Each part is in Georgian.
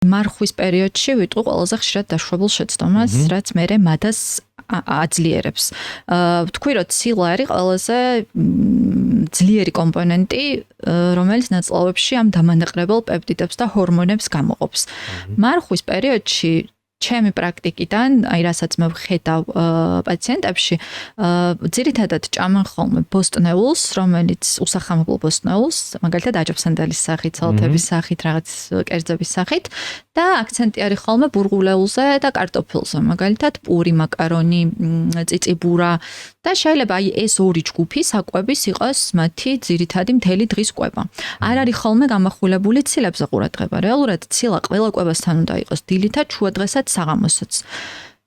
მარხვის პერიოდში ვიტყვი ყველაზე ხშირად დაშვებულ შეცდომას, რაც მერე მადას აძლიერებს. ვთქვი, რომ ცილა არის ყველაზე ძლიერი კომპონენტი, რომელიც ნაწლავებში ამ დამანაყრებელ პეპტიდებს და ჰორმონებს გამოყოფს. მარხვის პერიოდში ჩემი პრაქტიკიდან, აი რასაც მე ვხედავ პაციენტებში, ძირითადად ჭამენ ხოლმე ბოსტნეულს, რომელიც უსახამებლო ბოსტნეულს, მაგალითად აჯაფსანდალის სახით, სალათების სახით, რაღაც კერძების სახით და აქცენტი არის ხოლმე ბურღულეულზე და კარტოფილზე, მაგალითად პური, მაკარონი, წიწიბურა და შეიძლება აი ეს ორი ჯგუფი საკვების იყოს მათი ძირითადი მთელი დღის კვება. არ არის ხოლმე გამახვილებული ცილებზე ყურადღება. რეალურად ცილა ყველა კვებასთან უნდა იყოს დილითაც, შუადღესაც, საღამოსაც.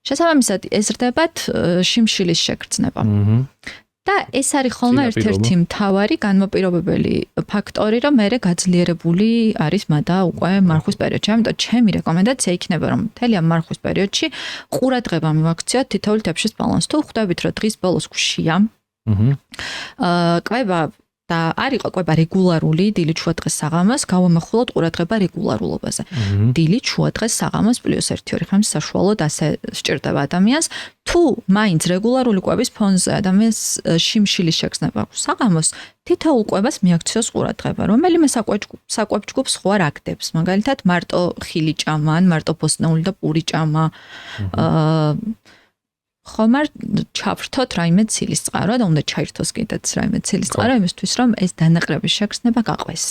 შესაბამისად ეზრდებათ შიმშილის შეგრძნება. და ეს არის ხოლმე ერთ-ერთი მთავარი განმოპირობებელი ფაქტორი, რომ მე გაძლიერებული არის მადა უკვე მარხვის პერიოდში. ამიტომ ჩემი რეკომენდაცია იქნება, რომ მთელი ამ მარხვის პერიოდში ყურადღება მივაქციოთ თითოეულ თებშის ბალანსს. თუ ხვდებით, რომ დღის ბოლოს გვშია, კვება და არ იყო კვება რეგულარული, დილით შუადღეს საღამოს, გავამახვილოთ ყურადღება რეგულარულობაზე. დილით შუადღეს საღამოს +1-2 ხემს საშუალოდ ასე სჭირდება ადამიანს. თუ მაინც რეგულარული კვების ფონზე ადამიანს შიმშილის შეგრძნება აქვს საღამოს, თითოეულ კვებას მიაქციოს ყურადღება. რომელიმე საკვებ ჯგუფს ხო არ აკდებს. მაგალითად, მარტო ხილი ჭამა, ან მარტო ბოსტნეული და პური ჭამა. ხომარ ჩავრთოთ რაიმე ცილის წყარო და უნდა ჩაირთოს კიდეც რაიმე ცილის წყარო იმისთვის რომ ეს დანაყრების შეგრძნება გაყვეს.